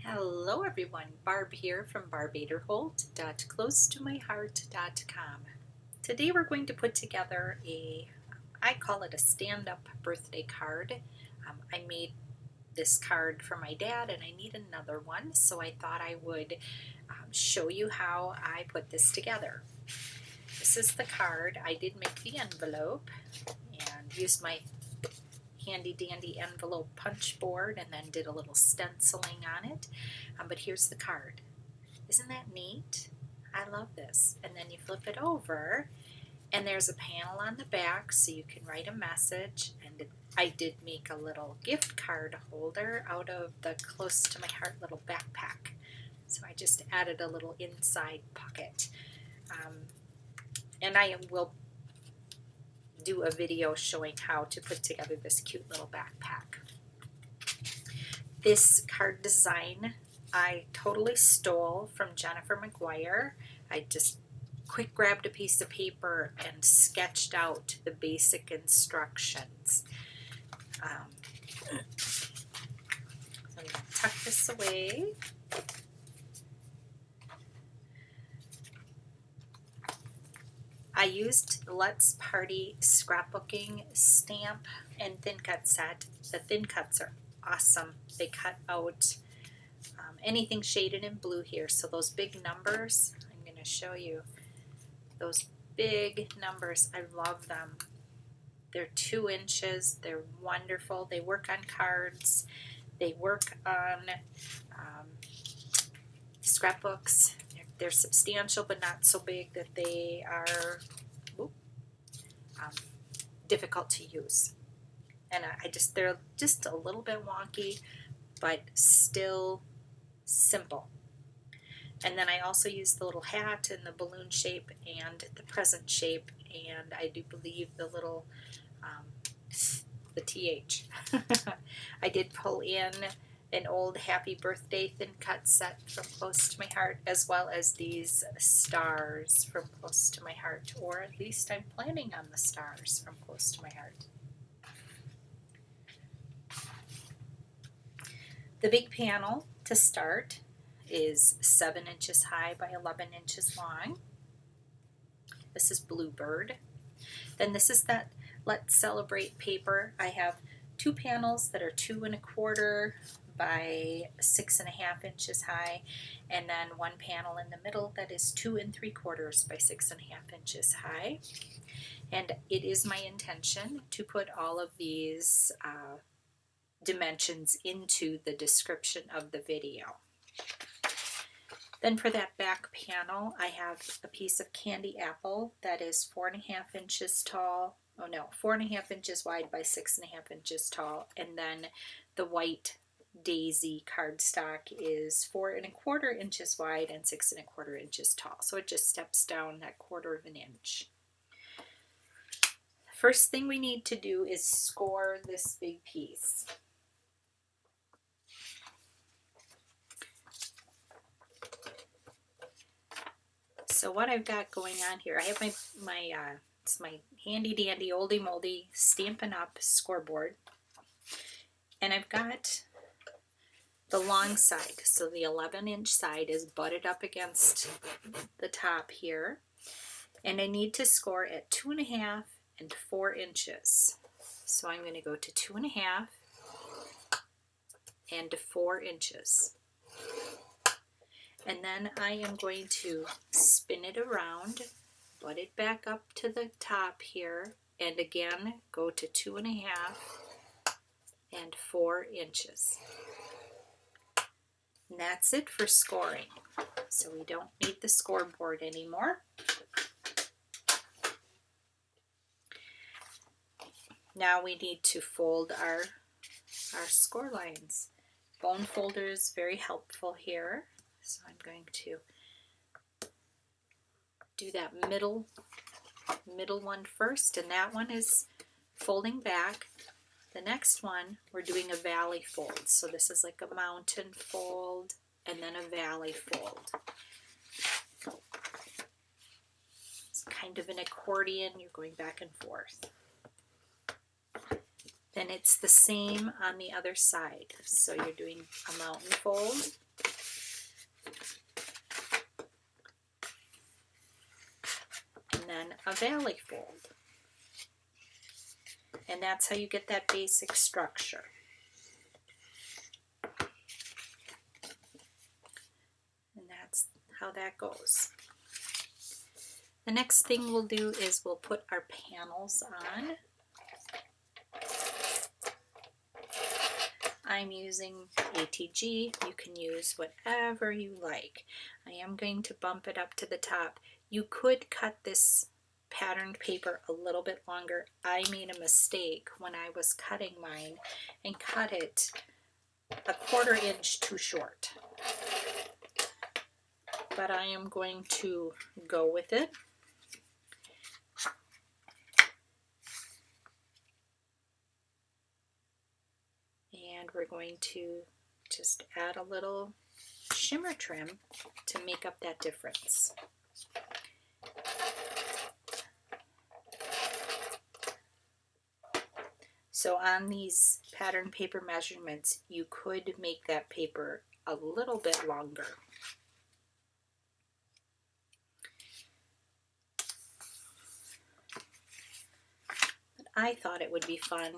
Hello everyone, Barb here from barbaderholt.closetomyheart.com. Today we're going to put together I call it a stand-up birthday card. I made this card for my dad and I need another one, so I thought I would show you how I put this together. This is the card. I did make the envelope and used my handy dandy envelope punch board and then did a little stenciling on it. But here's the card. Isn't that neat? I love this. And then you flip it over and there's a panel on the back so you can write a message. And I did make a little gift card holder out of the Close to My Heart little backpack. So I just added a little inside pocket. And I will do a video showing how to put together this cute little backpack. This card design I totally stole from Jennifer McGuire. I just quick grabbed a piece of paper and sketched out the basic instructions. So I'm going to tuck this away. I used Let's Party scrapbooking stamp and thin cut set. The thin cuts are awesome. They cut out anything shaded in blue here. So those big numbers, I'm going to show you those big numbers. I love them. They're 2 inches. They're wonderful. They work on cards. They work on scrapbooks. They're substantial but not so big that they are difficult to use. And they're just a little bit wonky, but still simple. And then I also use the little hat and the balloon shape and the present shape, and I do believe the little the TH. I did pull in an old Happy Birthday thin cut set from Close to My Heart, as well as these stars from Close to My Heart, or at least I'm planning on the stars from Close to My Heart. The big panel to start is 7 inches high by 11 inches long. This is Bluebird. Then this is that Let's Celebrate paper. I have 2 panels that are 2 1/4 by 6 1/2 inches high, and then 1 panel in the middle that is 2 3/4 by 6 1/2 inches high. And it is my intention to put all of these dimensions into the description of the video. Then for that back panel, I have a piece of candy apple that is 4 1/2 inches tall. 4 1/2 inches wide by 6 1/2 inches tall. And then the white daisy cardstock is 4 1/4 inches wide and 6 1/4 inches tall. So it just steps down that 1/4 inch. First thing we need to do is score this big piece. So what I've got going on here, I have it's my handy dandy oldie moldy Stampin' Up! Scoreboard, and I've got the long side, so the 11-inch side is butted up against the top here, and I need to score at 2 1/2 and 4 inches. So I'm going to go to 2 1/2 and 4 inches. And then I am going to spin it around, butt it back up to the top here, and again go to 2 1/2 and 4 inches. And that's it for scoring. So we don't need the scoreboard anymore. Now we need to fold our score lines. Bone folder is very helpful here. So I'm going to do that middle one first, and that one is folding back. The next one, we're doing a valley fold. So this is like a mountain fold and then a valley fold. It's kind of an accordion. You're going back and forth. Then it's the same on the other side. So you're doing a mountain fold and then a valley fold. And that's how you get that basic structure. And that's how that goes. The next thing we'll do is we'll put our panels on. I'm using ATG. You can use whatever you like. I am going to bump it up to the top. You could cut this patterned paper a little bit longer. I made a mistake when I was cutting mine and cut it a 1/4 inch too short. But I am going to go with it. And we're going to just add a little shimmer trim to make up that difference. So on these pattern paper measurements, you could make that paper a little bit longer. But I thought it would be fun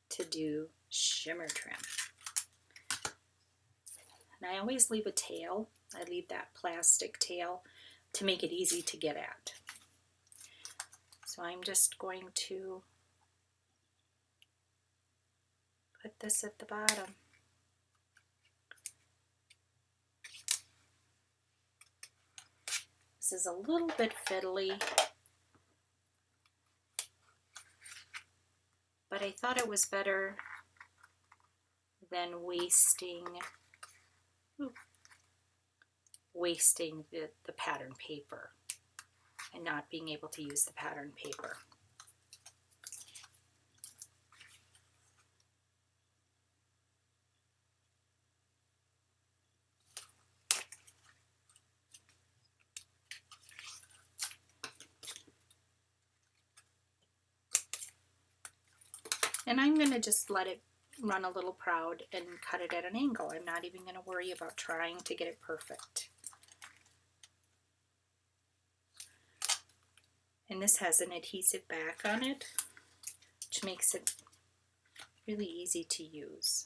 to do shimmer trim. And I always leave a tail. I leave that plastic tail to make it easy to get at. So I'm just going to put this at the bottom. This is a little bit fiddly, but I thought it was better than wasting the pattern paper and not being able to use the pattern paper. And I'm going to just let it run a little proud and cut it at an angle. I'm not even going to worry about trying to get it perfect. And this has an adhesive back on it, which makes it really easy to use.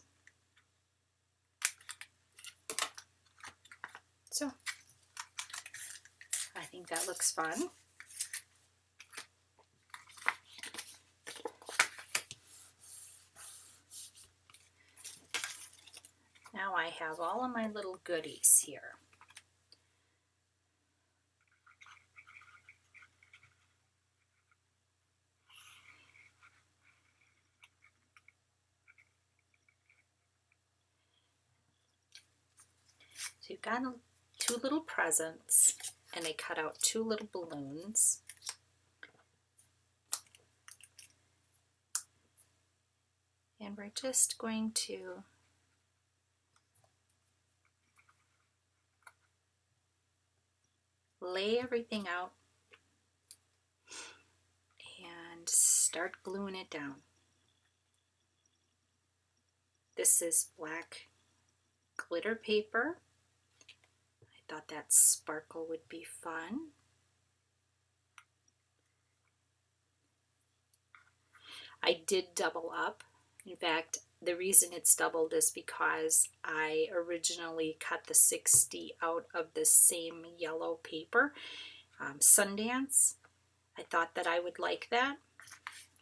So I think that looks fun. Now I have all of my little goodies here. So you've got 2 little presents, and I cut out 2 little balloons. And we're just going to lay everything out and start gluing it down. This is black glitter paper. I thought that sparkle would be fun. I did double up. In fact, the reason it's doubled is because I originally cut the 60 out of the same yellow paper, Sundance. I thought that I would like that,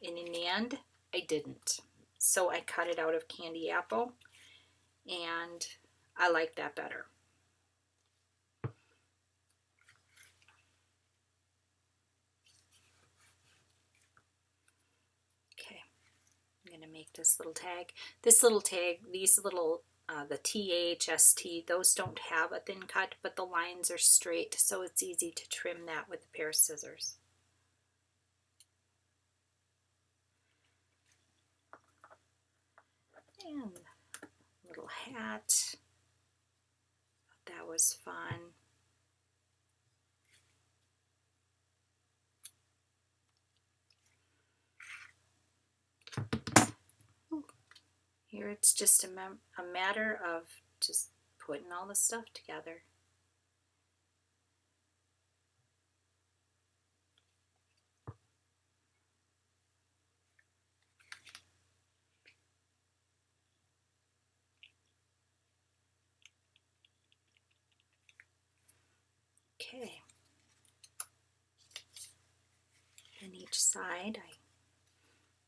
and in the end, I didn't. So I cut it out of Candy Apple, and I like that better. I'm going to make this little tag. This little tag, these little, the THST, those don't have a thin cut, but the lines are straight, so it's easy to trim that with a pair of scissors. And a little hat. That was fun. Here it's just a matter of just putting all the stuff together. Okay. And each side, I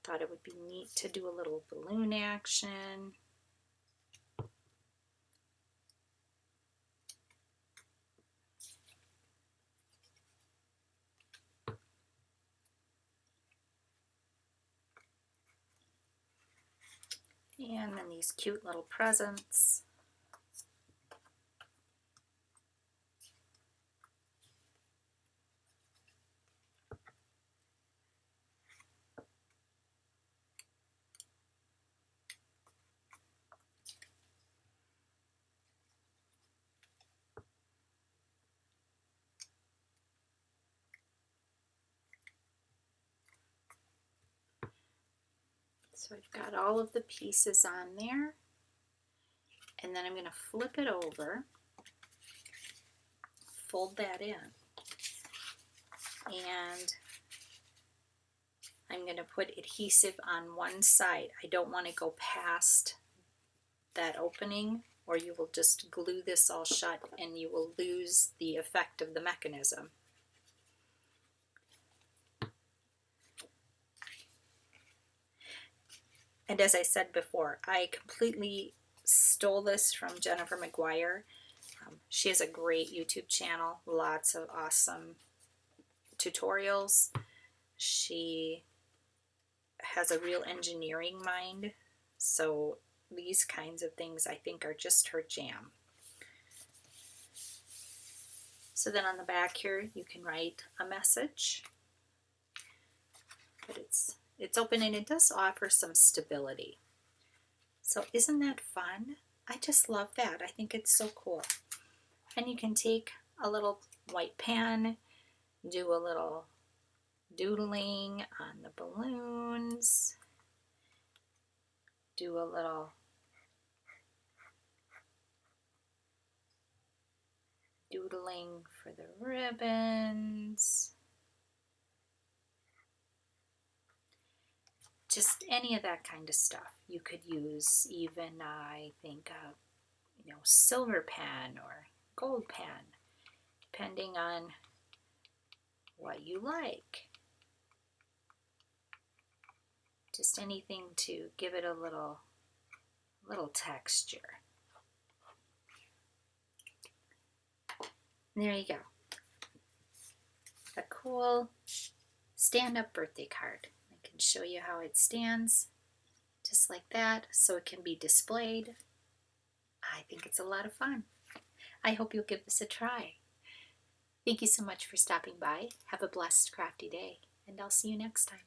thought it would be neat to do a little balloon action. And then these cute little presents. So I've got all of the pieces on there, and then I'm going to flip it over, fold that in, and I'm going to put adhesive on one side. I don't want to go past that opening, or you will just glue this all shut and you will lose the effect of the mechanism. And as I said before, I completely stole this from Jennifer McGuire. She has a great YouTube channel, lots of awesome tutorials. She has a real engineering mind, so these kinds of things I think are just her jam. So then on the back here you can write a message, but it's open and it does offer some stability. So isn't that fun? I just love that. I think it's so cool. And you can take a little white pen, do a little doodling on the balloons, do a little doodling for the ribbons, just any of that kind of stuff. You could use even, I think, silver pen or gold pen, depending on what you like. Just anything to give it a little texture. And there you go. A cool stand-up birthday card. I can show you how it stands, just like that, so it can be displayed. I think it's a lot of fun. I hope you'll give this a try. Thank you so much for stopping by. Have a blessed, crafty day, and I'll see you next time.